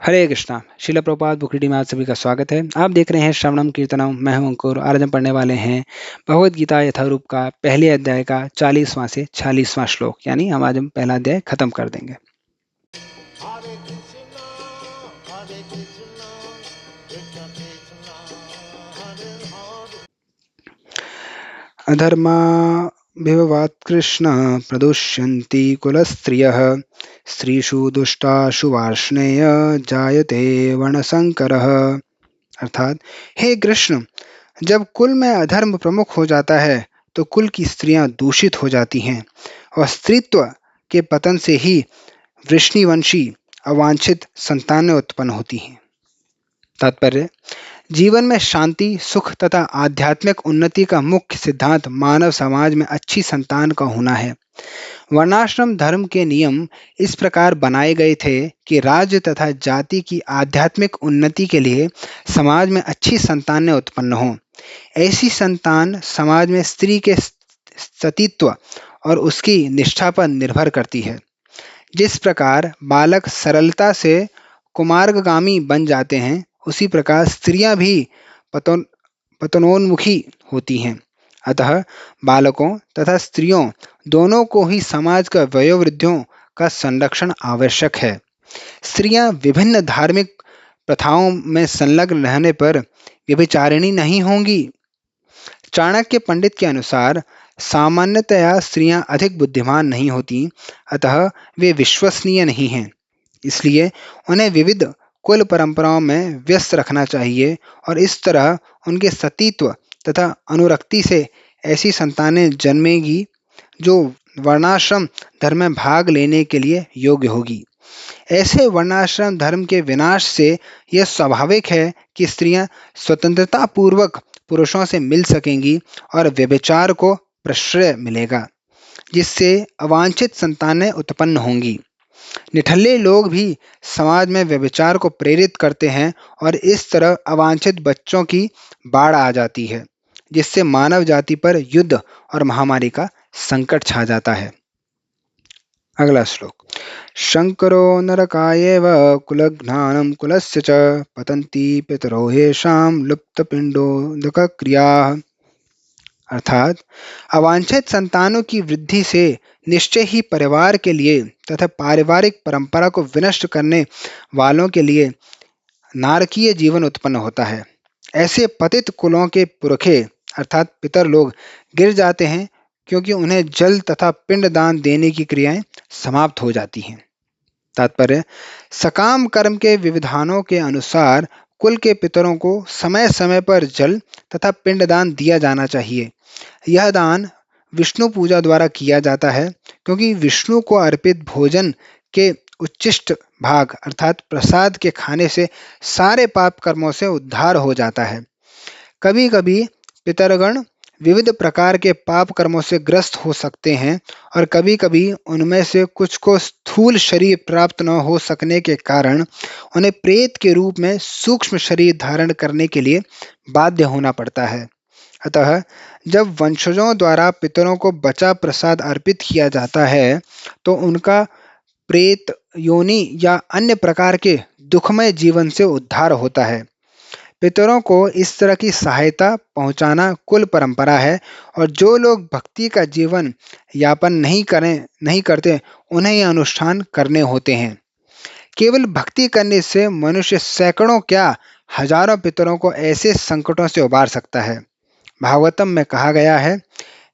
हरे कृष्णा। शिला Prabhupada book reading में आप सभी का स्वागत है। आप देख रहे हैं श्रवणम कीर्तनम। मैं हूं अंकुर। आज हम पढ़ने वाले हैं भगवद गीता यथारूप का पहले अध्याय का 40वां से 46वां श्लोक। यानी हम आज पहला अध्याय खत्म कर देंगे। अधर्मा विभवात् कृष्ण प्रदुष्यन्ति कुलस्त्रियः स्त्रीषु दुष्टाशु वार्ष्णेय जायते वर्णसंकरः। अर्थात, हे कृष्ण, जब कुल में अधर्म प्रमुख हो जाता है तो कुल की स्त्रियां दूषित हो जाती हैं और स्त्रीत्व के पतन से ही वृष्णिवंशी अवांछित संतानें उत्पन्न होती हैं। तात्पर्य: जीवन में शांति, सुख तथा आध्यात्मिक उन्नति का मुख्य सिद्धांत मानव समाज में अच्छी संतान का होना है। वर्णाश्रम धर्म के नियम इस प्रकार बनाए गए थे कि राज्य तथा जाति की आध्यात्मिक उन्नति के लिए समाज में अच्छी संतानें उत्पन्न हों। ऐसी संतान समाज में स्त्री के सतीत्व और उसकी निष्ठा पर निर्भर करती है। जिस प्रकार बालक सरलता से कुमार्गगामी बन जाते हैं, उसी प्रकार स्त्रियां भी पतनोन्मुखी होती हैं। अतः बालकों तथा स्त्रियों दोनों को ही समाज का वयोवृद्धों का संरक्षण आवश्यक है। स्त्रियां विभिन्न धार्मिक प्रथाओं में संलग्न रहने पर व्यभिचारिणी नहीं होंगी। चाणक्य पंडित के अनुसार सामान्यतया स्त्रियां अधिक बुद्धिमान नहीं होती, अतः वे विश्वसनीय नहीं हैं। इसलिए उन्हें विविध कुल परंपराओं में व्यस्त रखना चाहिए और इस तरह उनके सतीत्व तथा अनुरक्ति से ऐसी संतानें जन्मेगी जो वर्णाश्रम धर्म में भाग लेने के लिए योग्य होगी। ऐसे वर्णाश्रम धर्म के विनाश से यह स्वाभाविक है कि स्त्रियां स्वतंत्रता पूर्वक पुरुषों से मिल सकेंगी और व्यभिचार को प्रश्रय मिलेगा, जिससे अवांछित संतानें उत्पन्न होंगी। निठल्ले लोग भी समाज में व्यभिचार को प्रेरित करते हैं और इस तरह अवांछित बच्चों की बाढ़ आ जाती है, जिससे मानव जाति पर युद्ध और महामारी का संकट छा जाता है। अगला श्लोक। शंकरो नरकायेव कुलघ्नानं कुलस्य च पतन्ति पितरो येषां लुप्तपिण्डोदकक्रियाः। अर्थात, अवांछित संतानों की वृद्धि से निश्चय ही परिवार के लिए तथा पारिवारिक परंपरा को विनष्ट करने वालों के लिए नारकीय जीवन उत्पन्न होता है। ऐसे पतित कुलों के पुरखे अर्थात पितर लोग गिर जाते हैं, क्योंकि उन्हें जल तथा पिंड दान देने की क्रियाएं समाप्त हो जाती हैं। तात्पर्य: सकाम कर्म के विविधानों के अनुसार कुल के पितरों को समय समय पर जल तथा पिंडदान दिया जाना चाहिए। यह दान विष्णु पूजा द्वारा किया जाता है, क्योंकि विष्णु को अर्पित भोजन के उच्छिष्ट भाग अर्थात प्रसाद के खाने से सारे पाप कर्मों से उद्धार हो जाता है। कभी कभी पितरगण विविध प्रकार के पाप कर्मों से ग्रस्त हो सकते हैं और कभी कभी उनमें से कुछ को स्थूल शरीर प्राप्त न हो सकने के कारण उन्हें प्रेत के रूप में सूक्ष्म शरीर धारण करने के लिए बाध्य होना पड़ता है। अतः जब वंशजों द्वारा पितरों को बचा प्रसाद अर्पित किया जाता है तो उनका प्रेत योनि या अन्य प्रकार के दुखमय जीवन से उद्धार होता है। पितरों को इस तरह की सहायता पहुंचाना कुल परंपरा है और जो लोग भक्ति का जीवन यापन नहीं करते, उन्हें यह अनुष्ठान करने होते हैं। केवल भक्ति करने से मनुष्य सैकड़ों क्या हजारों पितरों को ऐसे संकटों से उबार सकता है। भागवतम में कहा गया है,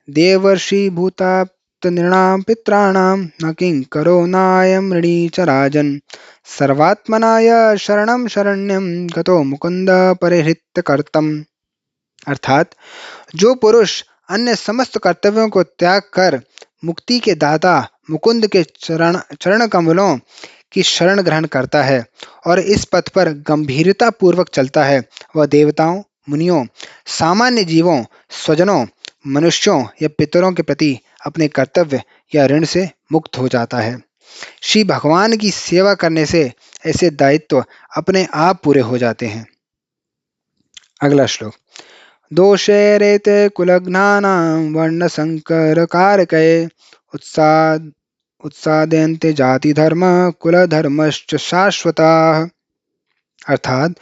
देवर्षि भूताप्त नृणाम पित्राणाम न किंकरो नायम ऋणी च राजन सर्वात्मनाय शरणम शरण्यम गतो मुकुंद परिहृत्य कर्तम। अर्थात, जो पुरुष अन्य समस्त कर्तव्यों को त्याग कर मुक्ति के दाता मुकुंद के चरण कमलों की शरण ग्रहण करता है और इस पथ पर गंभीरता पूर्वक चलता है, वह देवताओं, मुनियों, सामान्य जीवों, स्वजनों, मनुष्यों या पितरों के प्रति अपने कर्तव्य या ऋण से मुक्त हो जाता है। श्री भगवान की सेवा करने से ऐसे दायित्व अपने आप पूरे हो जाते हैं। अगला श्लोक। दोषेरेते कुलघ्नानां वर्णसंकरकारकये उत्सादयन्ते जाति धर्म कुल धर्मश्च शाश्वताः। अर्थात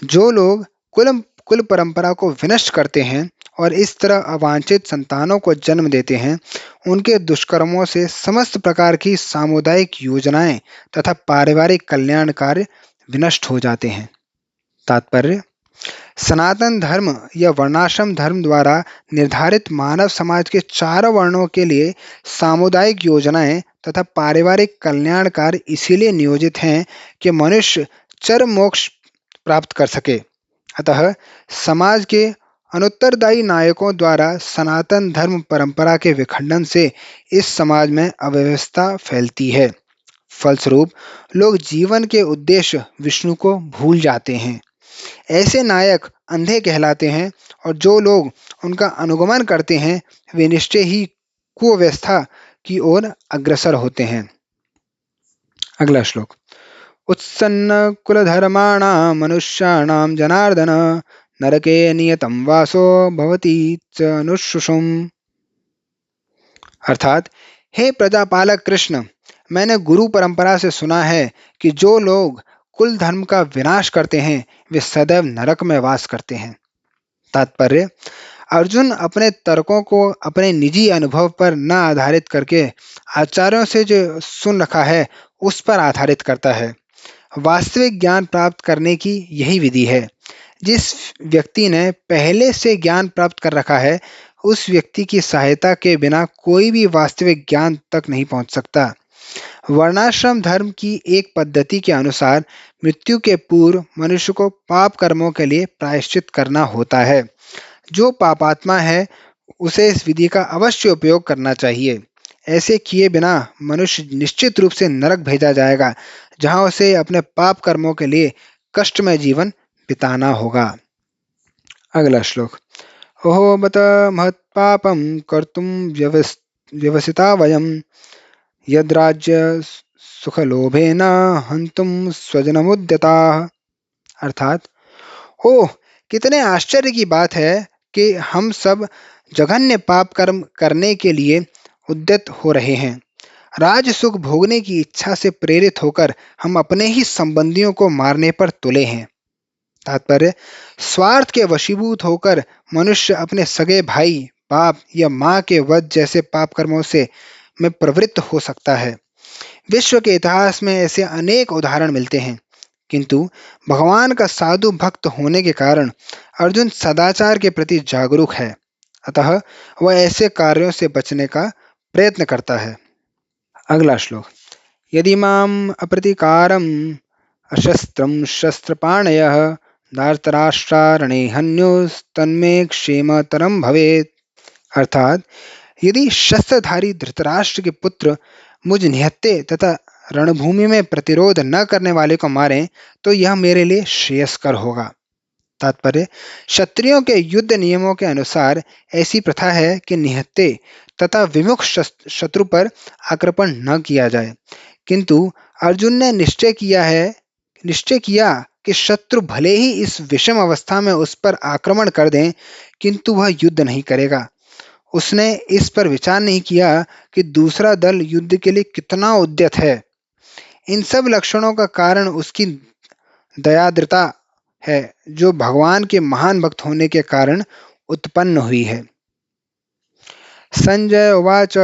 जो लोग कुल कुल परंपरा को विनष्ट करते हैं और इस तरह अवांछित संतानों को जन्म देते हैं, उनके दुष्कर्मों से समस्त प्रकार की सामुदायिक योजनाएं तथा पारिवारिक कल्याण कार्य विनष्ट हो जाते हैं। तात्पर्य: सनातन धर्म या वर्णाश्रम धर्म द्वारा निर्धारित मानव समाज के चारों वर्णों के लिए सामुदायिक योजनाएं तथा पारिवारिक कल्याण कार्य इसीलिए नियोजित हैं कि मनुष्य चरम मोक्ष प्राप्त कर सके। अतः समाज के अनुत्तरदायी नायकों द्वारा सनातन धर्म परंपरा के विखंडन से इस समाज में अव्यवस्था फैलती है। फलस्वरूप लोग जीवन के उद्देश्य विष्णु को भूल जाते हैं। ऐसे नायक अंधे कहलाते हैं और जो लोग उनका अनुगमन करते हैं वे निश्चय ही कुव्यवस्था की ओर अग्रसर होते हैं। अगला श्लोक। उत्सन्न कुलधर्माणां मनुष्याणां जनार्दन नरके नियतं वासो भवति च अनुशुषुम्। अर्थात, हे प्रजापालक कृष्ण, मैंने गुरु परंपरा से सुना है कि जो लोग कुल धर्म का विनाश करते हैं वे सदैव नरक में वास करते हैं। तात्पर्य: अर्जुन अपने तर्कों को अपने निजी अनुभव पर न आधारित करके आचार्यों से जो सुन रखा है उस पर आधारित करता है। वास्तविक ज्ञान प्राप्त करने की यही विधि है। जिस व्यक्ति ने पहले से ज्ञान प्राप्त कर रखा है उस व्यक्ति की सहायता के बिना कोई भी वास्तविक ज्ञान तक नहीं पहुंच सकता। वर्णाश्रम धर्म की एक पद्धति के अनुसार मृत्यु के पूर्व मनुष्य को पाप कर्मों के लिए प्रायश्चित करना होता है। जो पापात्मा है उसे इस विधि का अवश्य उपयोग करना चाहिए। ऐसे किए बिना मनुष्य निश्चित रूप से नरक भेजा जाएगा, जहां उसे अपने पाप कर्मों के लिए कष्टमय जीवन बिताना होगा। अगला श्लोक। ओहो बत महत्पापं कर्तुं व्यवसिता वयं यद्राज्य सुखलोभेन हन्तुं स्वजनमुद्यताः। अर्थात, ओह, कितने आश्चर्य की बात है कि हम सब जघन्य पाप कर्म करने के लिए उद्यत हो रहे हैं। राज सुख भोगने की इच्छा से प्रेरित होकर हम अपने ही संबंधियों को मारने पर तुले हैं। तात्पर्य: स्वार्थ के वशीभूत होकर मनुष्य अपने सगे भाई, बाप या माँ के वध जैसे पाप कर्मों से में प्रवृत्त हो सकता है। विश्व के इतिहास में ऐसे अनेक उदाहरण मिलते हैं, किंतु भगवान का साधु भक्त होने के कारण अर्जुन सदाचार के प्रति जागरूक है। अतः वह ऐसे कार्यों से बचने का प्रयत्न करता है। अगला श्लोक। यदि माम अप्रतिकारम अशस्त्रम शस्त्रपाणयः धार्तराष्ट्रारणे हन्योस्तन्मे क्षेमतरम भवेत्। अर्थात, यदि शस्त्रधारी धृतराष्ट्र के पुत्र मुझ निहत्ते तथा रणभूमि में प्रतिरोध न करने वाले को मारें तो यह मेरे लिए श्रेयस्कर होगा। तात्पर्य: क्षत्रियों के युद्ध नियमों के अनुसार ऐसी प्रथा है कि निहत्ते तथा विमुख शत्रु पर आक्रमण न किया जाए, किंतु अर्जुन ने निश्चय किया कि शत्रु भले ही इस विषम अवस्था में उस पर आक्रमण कर दें, किंतु वह युद्ध नहीं करेगा। उसने इस पर विचार नहीं किया कि दूसरा दल युद्ध के लिए कितना उद्यत है। इन सब लक्षणों का कारण उसकी दयाद्रता है, जो भगवान के महान भक्त होने के कारण उत्पन्न हुई है। संजय उवाच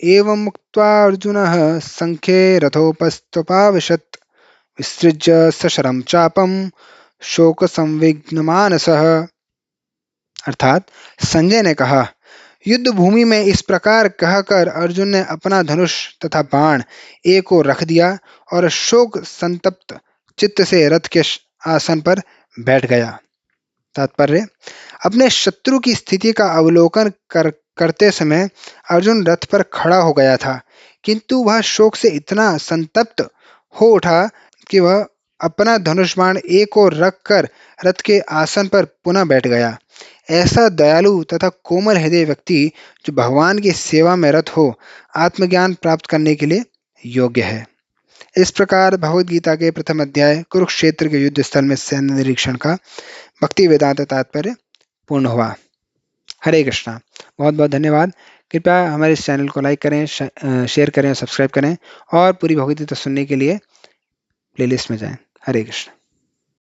एवं मुक्त्वा अर्जुनः संख्ये रथोपस्थुपाविशत् विसृज्य सशरं चापं शोक संविघ्नमानसः। अर्थात, संजय ने कहा, युद्ध भूमि में इस प्रकार कहकर अर्जुन ने अपना धनुष तथा बाण एक ओर रख दिया और शोक संतप्त चित्त से रथ के आसन पर बैठ गया। तात्पर्य: अपने शत्रु की स्थिति का अवलोकन करते समय अर्जुन रथ पर खड़ा हो गया था, किंतु वह शोक से इतना संतप्त हो उठा कि वह अपना धनुष बाण एक ओर रखकर रथ के आसन पर पुनः बैठ गया। ऐसा दयालु तथा कोमल हृदय व्यक्ति जो भगवान की सेवा में रत हो, आत्मज्ञान प्राप्त करने के लिए योग्य है। इस प्रकार भगवद गीता के प्रथम अध्याय कुरुक्षेत्र के युद्ध स्थल में सैन्य निरीक्षण का भक्ति वेदांत तात्पर्य पूर्ण हुआ। हरे कृष्णा। बहुत बहुत धन्यवाद। कृपया हमारे इस चैनल को लाइक करें, शेयर करें, सब्सक्राइब करें और पूरी भगवद गीता सुनने के लिए प्लेलिस्ट में जाएं। हरे कृष्ण।